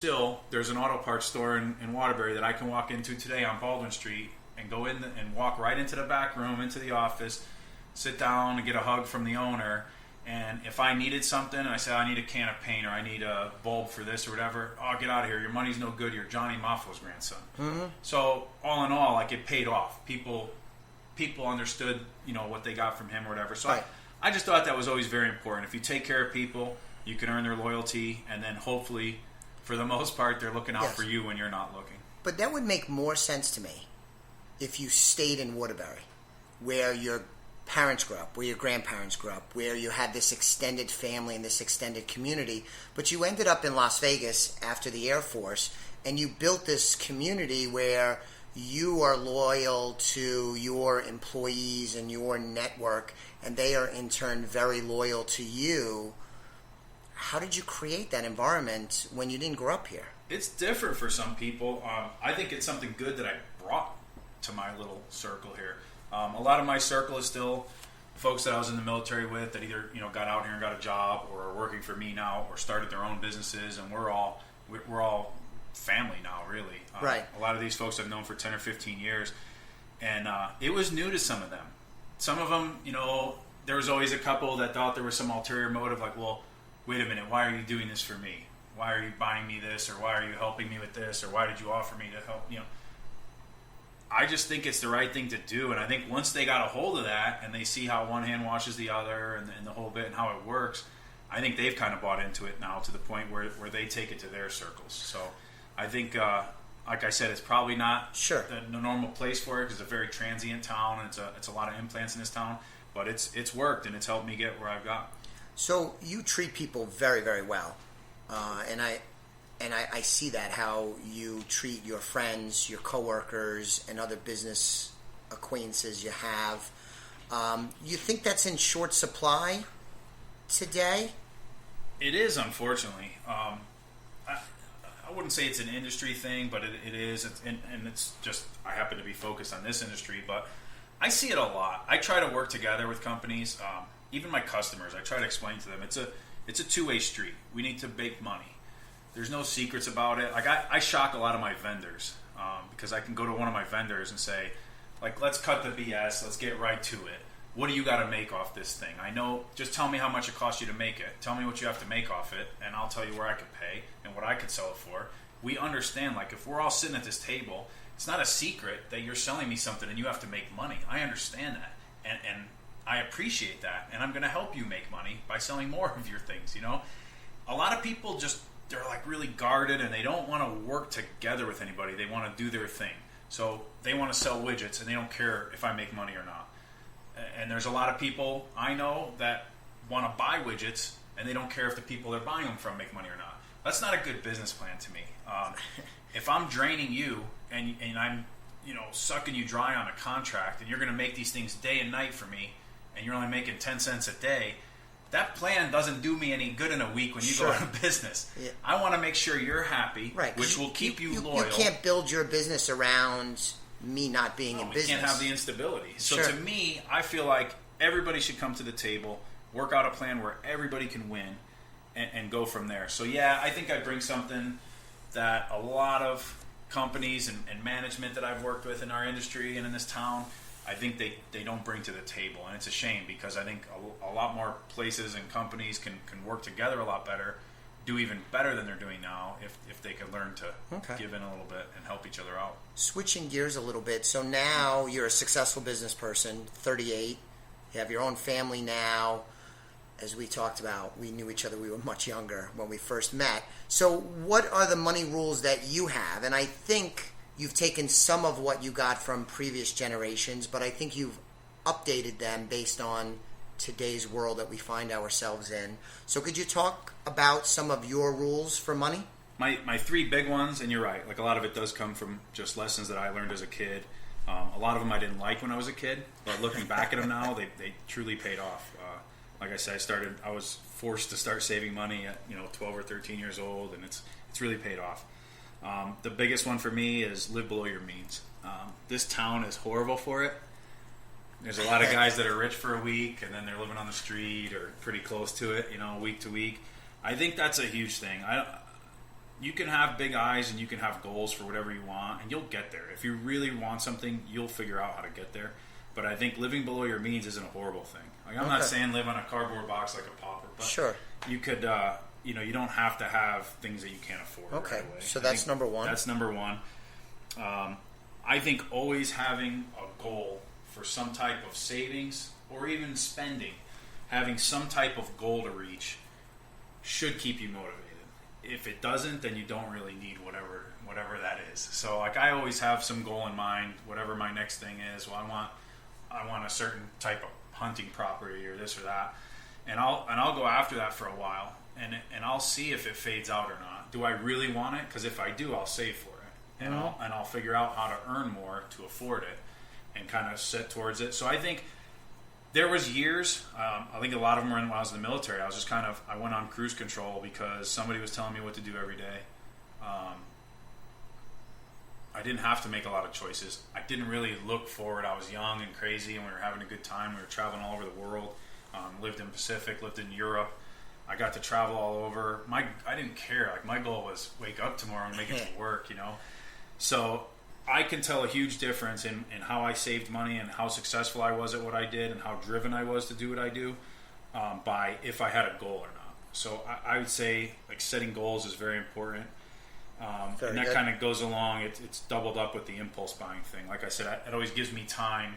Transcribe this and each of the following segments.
Still, there's an auto parts store in Waterbury that I can walk into today on Baldwin Street and go in and walk right into the back room, into the office, sit down and get a hug from the owner. And if I needed something and I said, I need a can of paint or I need a bulb for this or whatever, oh, get out of here. Your money's no good. You're Johnny Maffo's grandson. Mm-hmm. So all in all, like, it paid off. People understood, what they got from him or whatever. So right. I just thought that was always very important. If you take care of people, you can earn their loyalty, and then hopefully, for the most part, they're looking out for you when you're not looking. But that would make more sense to me if you stayed in Waterbury, where your parents grew up, where your grandparents grew up, where you had this extended family and this extended community. But you ended up in Las Vegas after the Air Force, and you built this community where you are loyal to your employees and your network, and they are in turn very loyal to you. How did you create that environment when you didn't grow up here? It's different for some people. I think it's something good that I brought to my little circle here. A lot of my circle is still folks that I was in the military with that either got out here and got a job or are working for me now or started their own businesses, and we're all family now, really. Right. A lot of these folks I've known for 10 or 15 years, and it was new to some of them. Some of them, there was always a couple that thought there was some ulterior motive, like, well, wait a minute, why are you doing this for me? Why are you buying me this? Or why are you helping me with this? Or why did you offer me to help? I just think it's the right thing to do. And I think once they got a hold of that and they see how one hand washes the other and the whole bit and how it works, I think they've kind of bought into it now to the point where they take it to their circles. So I think, like I said, it's probably not the normal place for it because it's a very transient town and it's a lot of implants in this town. But it's worked and it's helped me get where I've got. So you treat people very, very well, and I see that, how you treat your friends, your coworkers, and other business acquaintances you have. You think that's in short supply today? It is, unfortunately. I wouldn't say it's an industry thing, but it is, and it's just I happen to be focused on this industry, but I see it a lot. I try to work together with companies. Even my customers, I try to explain to them, it's a two-way street. We need to make money. There's no secrets about it. Like I shock a lot of my vendors because I can go to one of my vendors and say, like, let's cut the BS. Let's get right to it. What do you got to make off this thing? I know. Just tell me how much it costs you to make it. Tell me what you have to make off it, and I'll tell you where I could pay and what I could sell it for. We understand, like, if we're all sitting at this table, it's not a secret that you're selling me something and you have to make money. I understand that, and I appreciate that, and I'm going to help you make money by selling more of your things, A lot of people they're like really guarded, and they don't want to work together with anybody. They want to do their thing. So they want to sell widgets, and they don't care if I make money or not. And there's a lot of people I know that want to buy widgets, and they don't care if the people they're buying them from make money or not. That's not a good business plan to me. If I'm draining you, and I'm sucking you dry on a contract, and you're going to make these things day and night for me, and you're only making 10 cents a day, that plan doesn't do me any good in a week when you go out of business. Yeah. I want to make sure you're happy, right, which will keep you loyal. You can't build your business around me not being in business. You can't have the instability. So to me, I feel like everybody should come to the table, work out a plan where everybody can win, and go from there. So yeah, I think I bring something that a lot of companies and management that I've worked with in our industry and in this town, I think they don't bring to the table, and it's a shame because I think a lot more places and companies can work together a lot better, do even better than they're doing now if they could learn to give in a little bit and help each other out. Switching gears a little bit, so now you're a successful business person, 38, you have your own family now. As we talked about, we knew each other, we were much younger when we first met. So what are the money rules that you have? And I think you've taken some of what you got from previous generations, but I think you've updated them based on today's world that we find ourselves in. So could you talk about some of your rules for money? My three big ones, and you're right, like a lot of it does come from just lessons that I learned as a kid. A lot of them I didn't like when I was a kid, but looking back at them now, they truly paid off. Like I said, I was forced to start saving money at 12 or 13 years old, and it's really paid off. The biggest one for me is live below your means. This town is horrible for it. There's a lot of guys that are rich for a week and then they're living on the street or pretty close to it, week to week. I think that's a huge thing. you can have big eyes and you can have goals for whatever you want, and you'll get there. If you really want something, you'll figure out how to get there. But I think living below your means isn't a horrible thing. Like, I'm not saying live on a cardboard box like a pauper, but sure, you could, you don't have to have things that you can't afford. Okay, right away. So that's number one. That's number one. I think always having a goal for some type of savings or even spending, having some type of goal to reach, should keep you motivated. If it doesn't, then you don't really need whatever that is. So, like, I always have some goal in mind, whatever my next thing is. Well, I want a certain type of hunting property or this or that, and I'll go after that for a while, and I'll see if it fades out or not. Do I really want it? Because if I do, I'll save for it, and I'll figure out how to earn more to afford it, and kind of set towards it. So I think there was years. I think a lot of them were when I was in the military. I was just I went on cruise control because somebody was telling me what to do every day. I didn't have to make a lot of choices. I didn't really look forward. I was young and crazy, and we were having a good time. We were traveling all over the world. Lived in Pacific, lived in Europe. I got to travel all over. I didn't care. Like, my goal was wake up tomorrow and make it to work, So I can tell a huge difference in how I saved money and how successful I was at what I did and how driven I was to do what I do by if I had a goal or not. So I would say, like, setting goals is very important. And that kind of goes along. It's doubled up with the impulse buying thing. Like I said, it always gives me time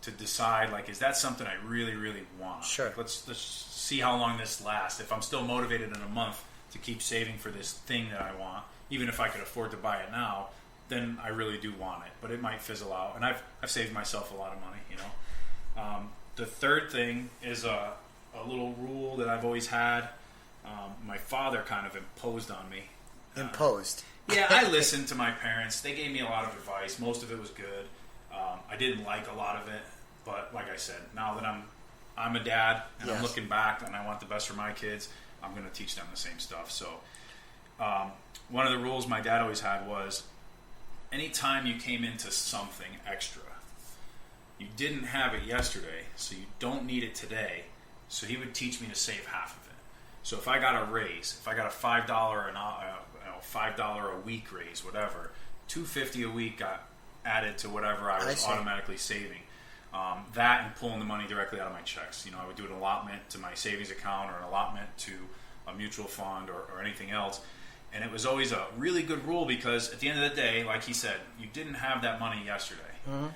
to decide, like, is that something I really, really want? Sure. Like, let's see how long this lasts. If I'm still motivated in a month to keep saving for this thing that I want, even if I could afford to buy it now, then I really do want it. But it might fizzle out. And I've saved myself a lot of money, The third thing is a little rule that I've always had. My father kind of imposed on me. Imposed. Yeah, I listened to my parents. They gave me a lot of advice. Most of it was good. I didn't like a lot of it, but like I said, now that I'm a dad and I'm looking back and I want the best for my kids, I'm going to teach them the same stuff. So one of the rules my dad always had was, anytime you came into something extra, you didn't have it yesterday, so you don't need it today. So he would teach me to save half of it. So if I got a raise, if I got a $5 $5 a week raise, whatever, $250 a week got added to whatever I was automatically saving. That and pulling the money directly out of my checks. I would do an allotment to my savings account or an allotment to a mutual fund or anything else. And it was always a really good rule because at the end of the day, like he said, you didn't have that money yesterday. Mm-hmm.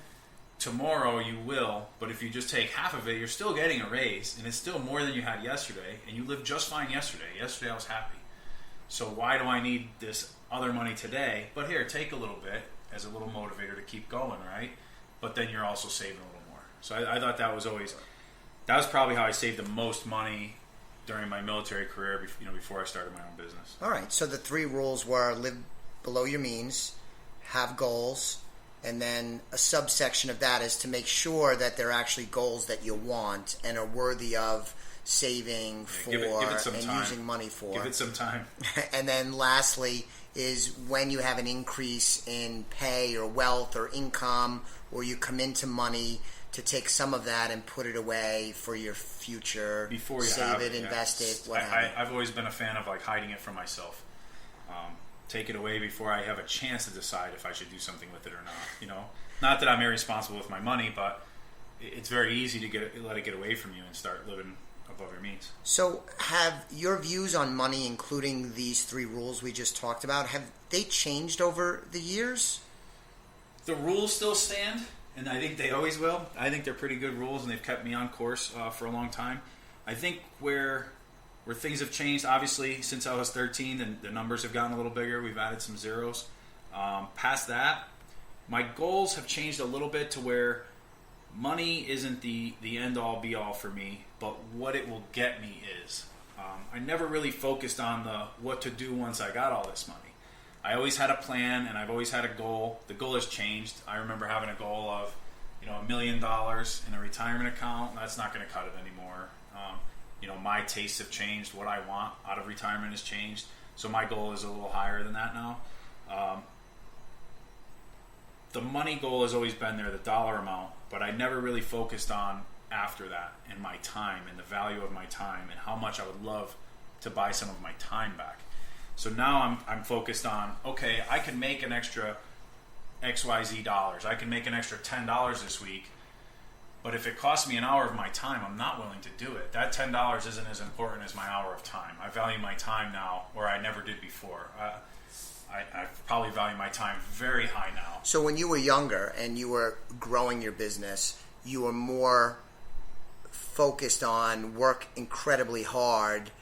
Tomorrow you will, but if you just take half of it, you're still getting a raise, and it's still more than you had yesterday, and you lived just fine yesterday. Yesterday I was happy. So why do I need this other money today? But here, take a little bit as a little motivator to keep going, right? But then you're also saving a little more. So I thought that was probably how I saved the most money during my military career, before I started my own business. All right. So the three rules were live below your means, have goals, and then a subsection of that is to make sure that they're actually goals that you want and are worthy of saving for give it some and time. Using money for. Give it some time. And then lastly is when you have an increase in pay or wealth or income, or you come into money, to take some of that and put it away for your future. Before you save it, invest it, what have you. I've always been a fan of hiding it from myself. Take it away before I have a chance to decide if I should do something with it or not. Not that I'm irresponsible with my money, but it's very easy to let it get away from you and start living above your means. So have your views on money, including these three rules we just talked about, have they changed over the years? The rules still stand, and I think they always will. I think they're pretty good rules, and they've kept me on course for a long time. I think where things have changed, obviously, since I was 13, and the numbers have gotten a little bigger. We've added some zeros. Past that, my goals have changed a little bit to where money isn't the end-all, be-all for me, but what it will get me is. I never really focused on what to do once I got all this money. I always had a plan, and I've always had a goal. The goal has changed. I remember having a goal of, $1 million in a retirement account. That's not going to cut it anymore. My tastes have changed. What I want out of retirement has changed. So my goal is a little higher than that now. The money goal has always been there, the dollar amount, but I never really focused on after that and my time and the value of my time and how much I would love to buy some of my time back. So now I'm focused on, okay, I can make an extra XYZ dollars. I can make an extra $10 this week. But if it costs me an hour of my time, I'm not willing to do it. That $10 isn't as important as my hour of time. I value my time now where I never did before. I probably value my time very high now. So when you were younger and you were growing your business, you were more focused on work incredibly hard,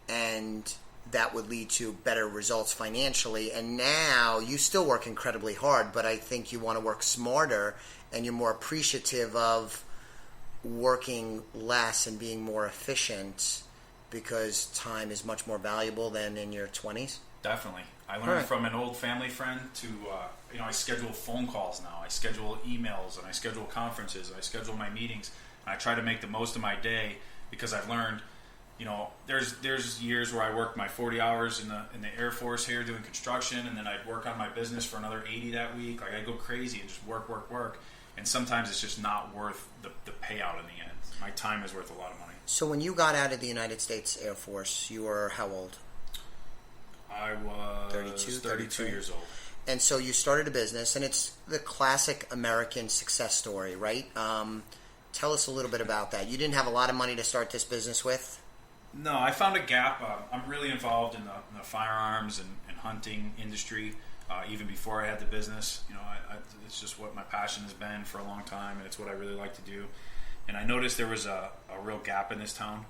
and that would lead to better results financially. And now you still work incredibly hard, but I think you want to work smarter, and you're more appreciative of working less and being more efficient because time is much more valuable than in your 20s? Definitely. I learned from an old family friend to, I schedule phone calls now. I schedule emails, and I schedule conferences. I schedule my meetings. And I try to make the most of my day because I've learned, there's years where I worked my 40 hours in the Air Force here doing construction, and then I'd work on my business for another 80 that week. Like, I'd go crazy and just work. And sometimes it's just not worth the payout in the end. My time is worth a lot of money. So when you got out of the United States Air Force, you were how old? I was 32 years old. And so you started a business, and it's the classic American success story, right? Tell us a little bit about that. You didn't have a lot of money to start this business with? No, I found a gap. I'm really involved in the firearms and hunting industry. Even before I had the business, it's just what my passion has been for a long time, and it's what I really like to do. And I noticed there was a real gap in this town.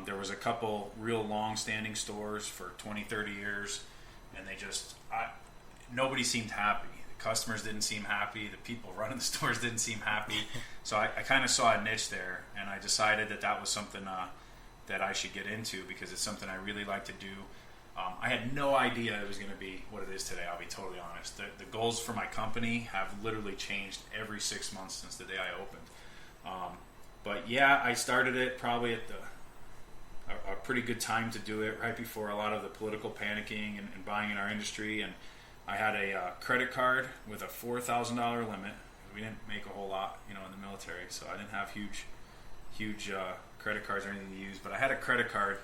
There was a couple real long-standing stores for 20, 30 years, and nobody seemed happy. The customers didn't seem happy. The people running the stores didn't seem happy. So I kind of saw a niche there, and I decided that was something that I should get into because it's something I really like to do. I had no idea it was going to be what it is today, I'll be totally honest. The goals for my company have literally changed every 6 months since the day I opened. But yeah, I started it probably at a pretty good time to do it, right before a lot of the political panicking and buying in our industry. And I had a credit card with a $4,000 limit. We didn't make a whole lot, in the military, so I didn't have huge credit cards or anything to use. But I had a credit card,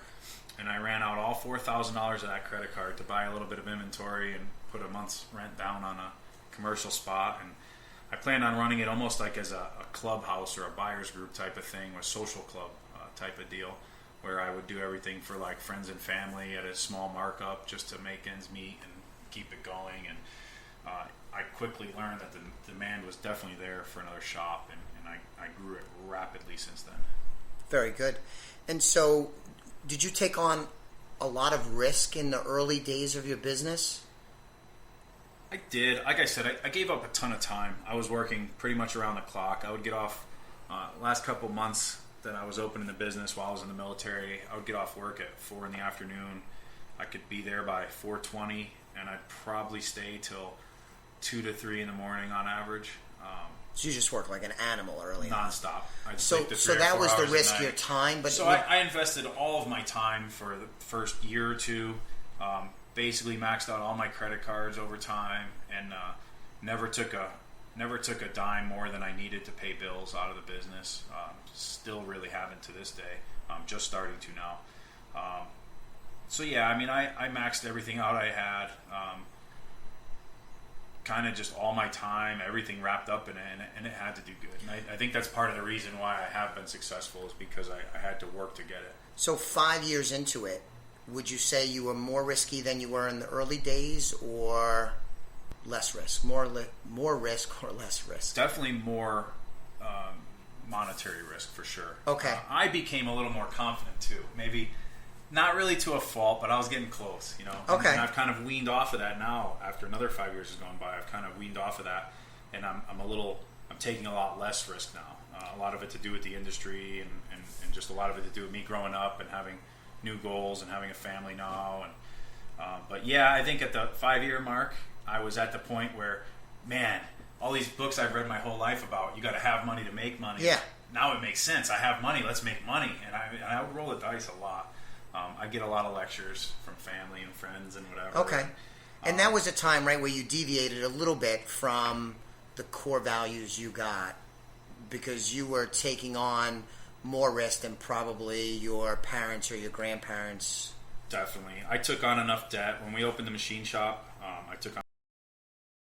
and I ran out all $4,000 of that credit card to buy a little bit of inventory and put a month's rent down on a commercial spot. And I planned on running it almost like as a clubhouse or a buyer's group type of thing, or a social club type of deal, where I would do everything for like friends and family at a small markup just to make ends meet and keep it going. And I quickly learned that the demand was definitely there for another shop, and I grew it rapidly since then. Very good. And so did you take on a lot of risk in the early days of your business? I did. Like I said, I gave up a ton of time. I was working pretty much around the clock. I would get off last couple months that I was opening the business while I was in the military. I would get off work at 4 in the afternoon. I could be there by 4:20, and I'd probably stay till 2 to 3 in the morning on average. So you just work like an animal early nonstop. So that was the risk of your time. But so I invested all of my time for the first year or two. Basically maxed out all my credit cards over time, and never took a dime more than I needed to pay bills out of the business. Still really haven't to this day. Just starting to now. So yeah, I mean, I maxed everything out I had. Kind of just all my time, everything wrapped up in it, and it had to do good. And I think that's part of the reason why I have been successful, is because I had to work to get it. So 5 years into it, would you say you were more risky than you were in the early days, or less risk? More risk or less risk? Definitely more monetary risk, for sure. Okay. I became a little more confident too. Maybe not really to a fault, but I was getting close, Okay. And I've kind of weaned off of that now. After another 5 years has gone by, I've kind of weaned off of that, and I'm taking a lot less risk now. A lot of it to do with the industry, and just a lot of it to do with me growing up and having new goals and having a family now. And but yeah, I think at the 5-year mark, I was at the point where, man, all these books I've read my whole life about, you got to have money to make money. Yeah. Now it makes sense. I have money. Let's make money. And I would roll the dice a lot. I get a lot of lectures from family and friends and whatever. Okay. And that was a time, right, where you deviated a little bit from the core values you got, because you were taking on more risk than probably your parents or your grandparents definitely. I took on enough debt when we opened the machine shop.